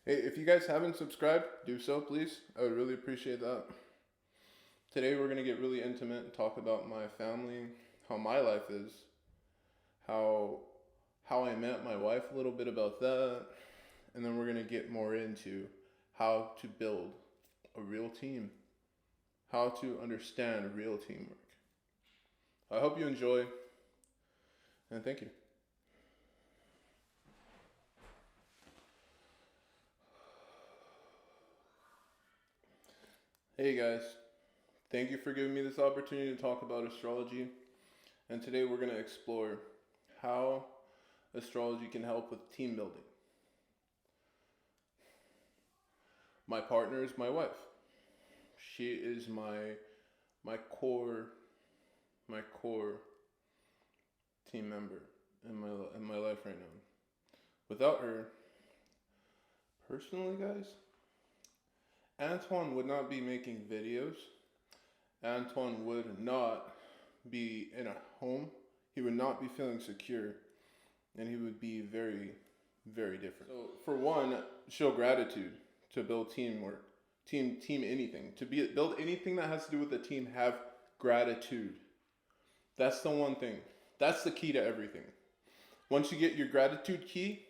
Hey, if you guys haven't subscribed, do so, please. I would really appreciate that. Today we're going to get really intimate and talk about my family, how my life is, how I met my wife, a little bit about that, and then we're going to get more into how to build a real team, how to understand real teamwork. I hope you enjoy, and thank you. Hey guys, thank you for giving me this opportunity to talk about astrology. And today we're going to explore how astrology can help with team building. My partner is my wife. She is my core team member in my life right now. Without her, personally, guys, Antoine would not be making videos. Antoine would not be in a home. He would not be feeling secure. And he would be very, very different. So, for one, show gratitude to build teamwork. Team anything. Build anything that has to do with the team, have gratitude. That's the one thing. That's the key to everything. Once you get your gratitude key,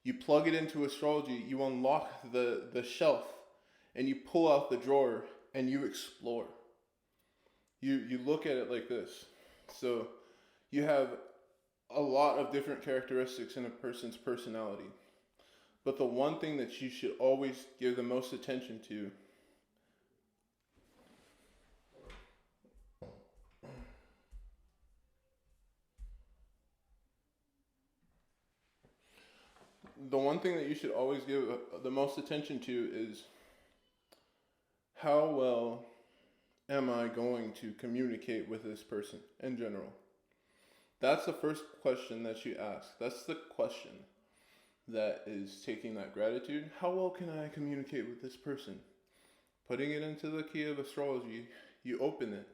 you plug it into astrology, you unlock the shelf, and you pull out the drawer and you explore. You look at it like this. So you have a lot of different characteristics in a person's personality. But the one thing that you should always give the most attention to the most attention to is, how well am I going to communicate with this person in general? That's the first question that you ask. That's the question that is taking that gratitude. How well can I communicate with this person? Putting it into the key of astrology, you open it,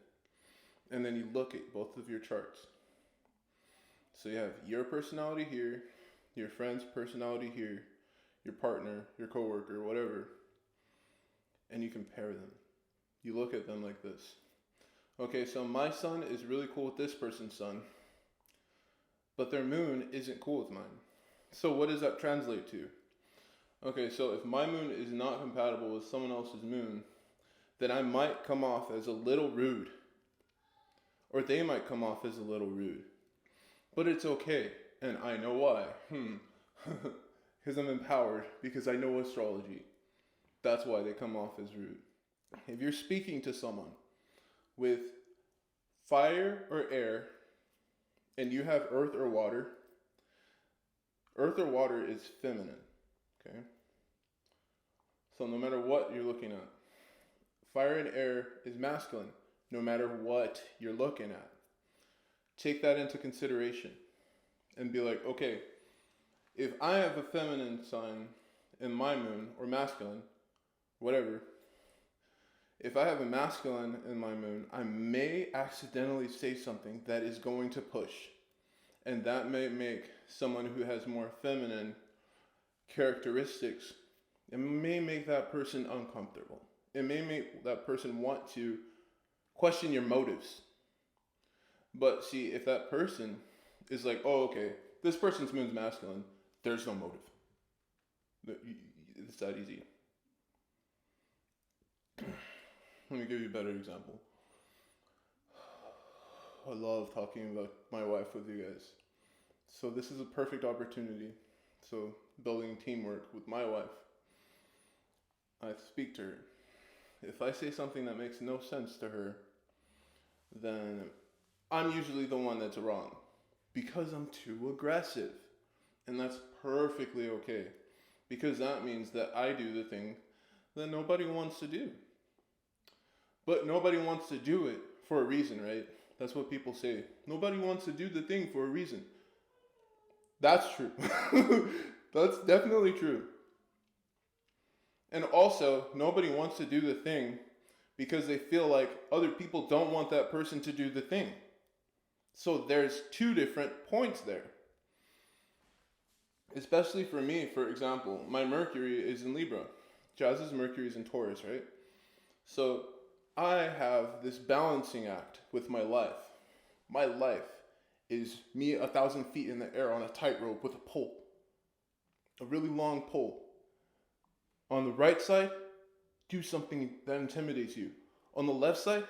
and then you look at both of your charts. So you have your personality here, your friend's personality here, your partner, your coworker, whatever, and you compare them. You look at them like this. Okay, so my sun is really cool with this person's sun, but their moon isn't cool with mine. So what does that translate to? Okay, so if my moon is not compatible with someone else's moon, then I might come off as a little rude. Or they might come off as a little rude. But it's okay, and I know why. Because I'm empowered, because I know astrology. That's why they come off as rude. If you're speaking to someone with fire or air, and you have earth or water is feminine, okay? So no matter what you're looking at, fire and air is masculine, no matter what you're looking at. Take that into consideration and be like, okay, if I have a feminine sign in my moon, or masculine, whatever, if I have a masculine in my moon, I may accidentally say something that is going to push. And that may make someone who has more feminine characteristics, it may make that person uncomfortable. It may make that person want to question your motives. But see, if that person is like, oh, okay, this person's moon's masculine, there's no motive. It's that easy. Let me give you a better example. I love talking about my wife with you guys. So this is a perfect opportunity. So building teamwork with my wife. I speak to her. If I say something that makes no sense to her, then I'm usually the one that's wrong. Because I'm too aggressive. And that's perfectly okay. Because that means that I do the thing that nobody wants to do. But nobody wants to do it for a reason, right? That's what people say. Nobody wants to do the thing for a reason. That's true. That's definitely true. And also, nobody wants to do the thing because they feel like other people don't want that person to do the thing. So there's two different points there. Especially for me, for example, my Mercury is in Libra. Jazz's Mercury is in Taurus, right? So I have this balancing act with my life. My life is me 1,000 feet in the air on a tightrope with a pole, a really long pole. On the right side, do something that intimidates you. On the left side,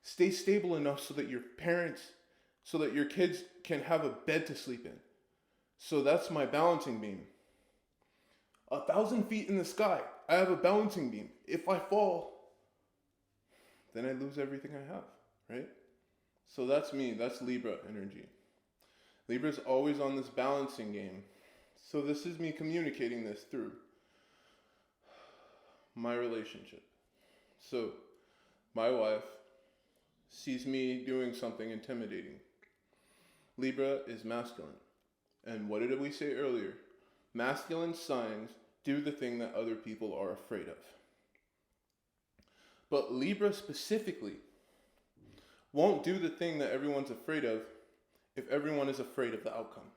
stay stable enough so that your parents, so that your kids can have a bed to sleep in. So that's my balancing beam. 1,000 feet in the sky, I have a balancing beam. If I fall, then I lose everything I have, right? So that's me, that's Libra energy. Libra's always on this balancing game. So this is me communicating this through my relationship. So my wife sees me doing something intimidating. Libra is masculine. And what did we say earlier? Masculine signs do the thing that other people are afraid of. But Libra specifically won't do the thing that everyone's afraid of if everyone is afraid of the outcome.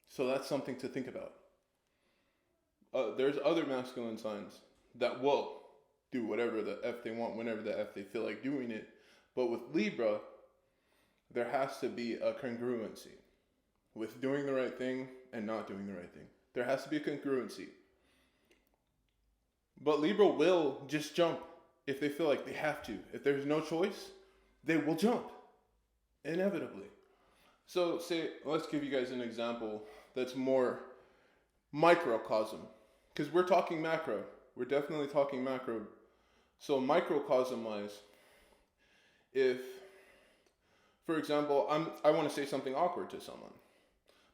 So that's something to think about. There's other masculine signs that will do whatever the F they want, whenever the F they feel like doing it. But with Libra, there has to be a congruency with doing the right thing and not doing the right thing. There has to be a congruency. But Libra will just jump if they feel like they have to. If there's no choice, they will jump, inevitably. So let's give you guys an example that's more microcosm, because we're talking macro. We're definitely talking macro. So microcosm-wise, if, for example, I want to say something awkward to someone.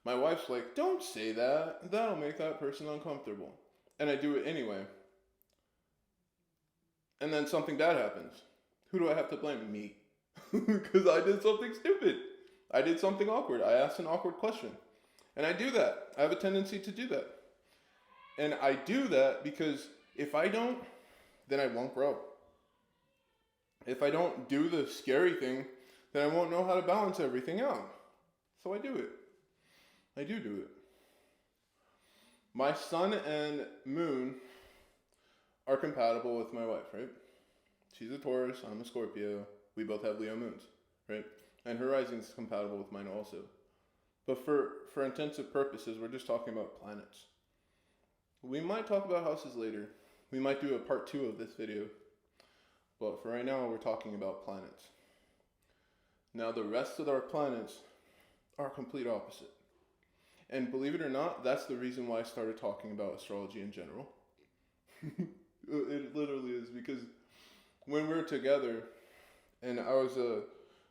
My wife's like, don't say that. That'll make that person uncomfortable. And I do it anyway. And then something bad happens. Who do I have to blame? Me. Because I did something stupid. I did something awkward. I asked an awkward question. And I do that. I have a tendency to do that. And I do that because if I don't, then I won't grow. If I don't do the scary thing, then I won't know how to balance everything out. So I do it. I do it. My sun and moon are compatible with my wife, right? She's a Taurus, I'm a Scorpio. We both have Leo moons, right? And her rising is compatible with mine also. But for intensive purposes, we're just talking about planets. We might talk about houses later. We might do a part 2 of this video. But for right now, we're talking about planets. Now, the rest of our planets are complete opposite. And believe it or not, that's the reason why I started talking about astrology in general. It literally is, because when we were together and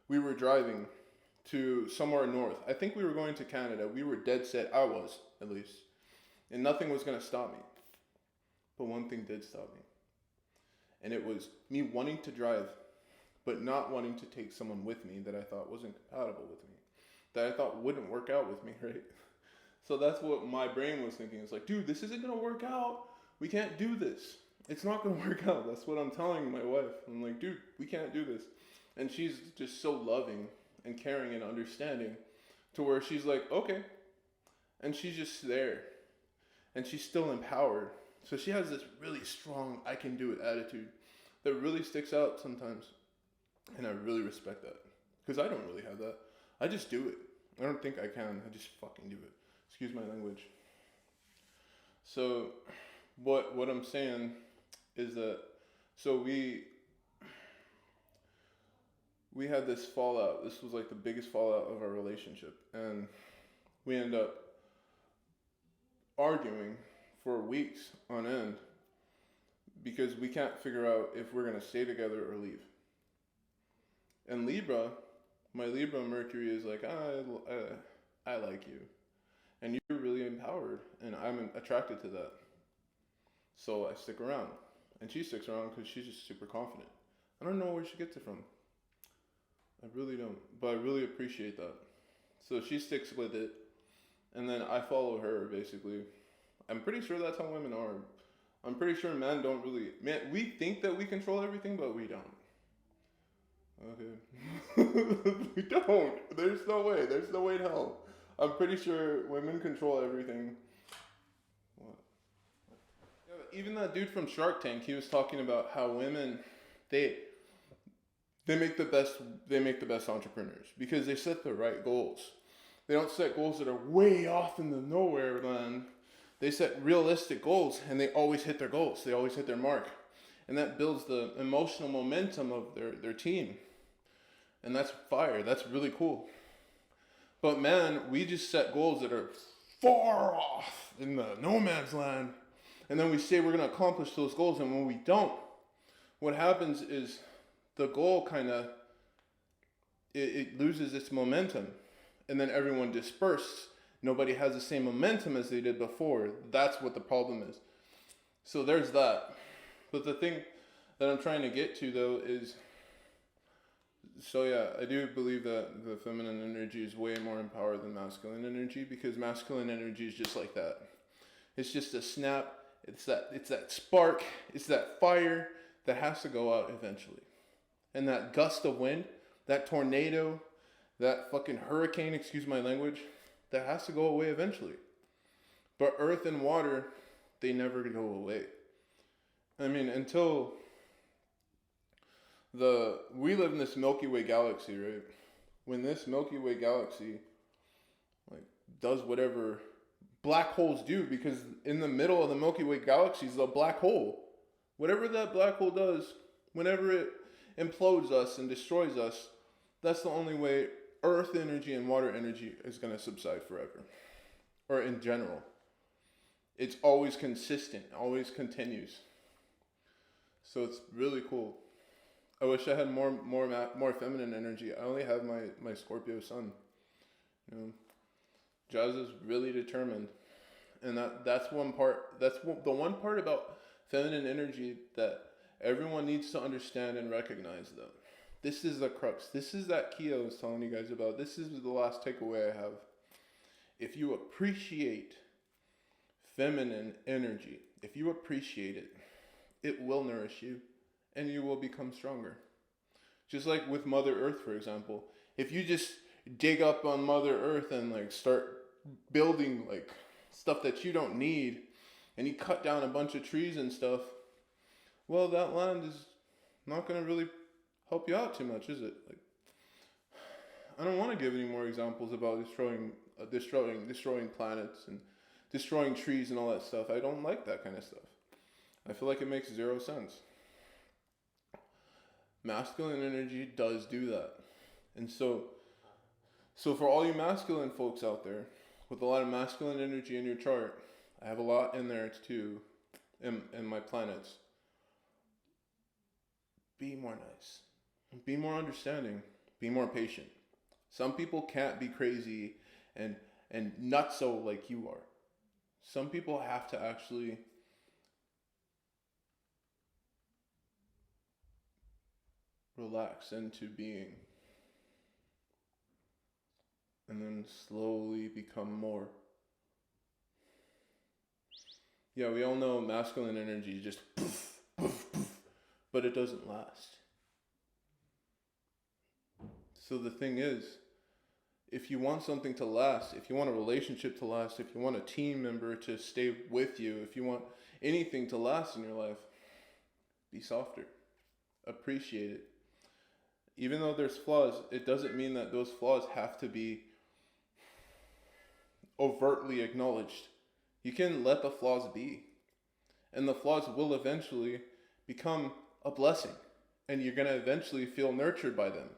we were driving to somewhere north. I think we were going to Canada. We were dead set. I was, at least. And nothing was going to stop me. But one thing did stop me. And it was me wanting to drive, but not wanting to take someone with me that I thought wasn't compatible with me. That I thought wouldn't work out with me, right? So that's what my brain was thinking. It's like, dude, this isn't going to work out. We can't do this. It's not going to work out. That's what I'm telling my wife. I'm like, dude, we can't do this. And she's just so loving and caring and understanding to where she's like, okay. And she's just there. And she's still empowered. So she has this really strong, I can do it attitude that really sticks out sometimes. And I really respect that. Because I don't really have that. I just do it. I don't think I can. I just fucking do it. Excuse my language. So what I'm saying is that, so we had this fallout. This was like the biggest fallout of our relationship. And we end up arguing for weeks on end because we can't figure out if we're going to stay together or leave. And Libra, my Libra Mercury is like, I like you. And you're really empowered. And I'm attracted to that. So I stick around. And she sticks around because she's just super confident. I don't know where she gets it from. I really don't. But I really appreciate that. So she sticks with it. And then I follow her, basically. I'm pretty sure that's how women are. I'm pretty sure men don't really... Man, we think that we control everything, but we don't. Okay. We don't. There's no way. There's no way in hell. I'm pretty sure women control everything. What? Yeah, but even that dude from Shark Tank, he was talking about how women, they they make the best they make the best entrepreneurs because they set the right goals. They don't set goals that are way off in the nowhere land. They set realistic goals and they always hit their goals. They always hit their mark. And that builds the emotional momentum of their team. And that's fire. That's really cool. But man, we just set goals that are far off in the no man's land. And then we say we're going to accomplish those goals. And when we don't, what happens is the goal kind of, it loses its momentum. And then everyone disperses. Nobody has the same momentum as they did before. That's what the problem is. So there's that. But the thing that I'm trying to get to though is, so yeah, I do believe that the feminine energy is way more empowered than masculine energy, because masculine energy is just like that. It's just a snap. It's that spark. It's that fire that has to go out eventually. And that gust of wind, that tornado, that fucking hurricane, excuse my language, that has to go away eventually. But earth and water, they never go away. I mean, until we live in this Milky Way galaxy, right? When this Milky Way galaxy like does whatever black holes do, because in the middle of the Milky Way galaxy is a black hole. Whatever that black hole does, whenever it implodes us and destroys us, that's the only way earth energy and water energy is going to subside forever. Or in general. It's always consistent, always continues. So it's really cool. I wish I had more feminine energy. I only have my Scorpio sun. You know, Jazz is really determined, and that's one part. The one part about feminine energy that everyone needs to understand and recognize. Though, this is the crux. This is that key I was telling you guys about. This is the last takeaway I have. If you appreciate feminine energy, if you appreciate it, it will nourish you and you will become stronger. Just like with Mother Earth, for example. If you just dig up on Mother Earth and like start building like stuff that you don't need, and you cut down a bunch of trees and stuff, well, that land is not going to really help you out too much, is it? Like, I don't want to give any more examples about destroying planets and destroying trees and all that stuff. I don't like that kind of stuff. I feel like it makes zero sense. Masculine energy does do that. And so for all you masculine folks out there with a lot of masculine energy in your chart, I have a lot in there too in my planets. Be more nice. Be more understanding. Be more patient. Some people can't be crazy and nutso like you are. Some people have to actually relax into being and then slowly become more. Yeah, we all know masculine energy just poof, poof, poof, but it doesn't last. So the thing is, if you want something to last, if you want a relationship to last, if you want a team member to stay with you, if you want anything to last in your life, be softer. Appreciate it. Even though there's flaws, it doesn't mean that those flaws have to be overtly acknowledged. You can let the flaws be. And the flaws will eventually become a blessing. And you're going to eventually feel nurtured by them.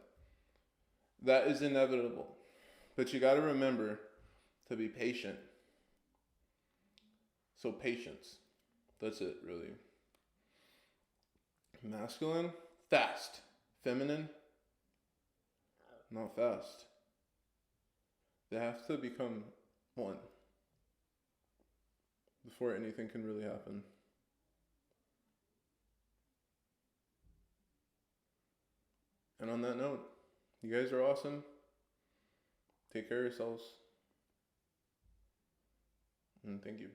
That is inevitable. But you got to remember to be patient. So patience. That's it, really. Masculine, fast. Feminine, not fast. They have to become one before anything can really happen. And on that note, you guys are awesome. Take care of yourselves. And thank you.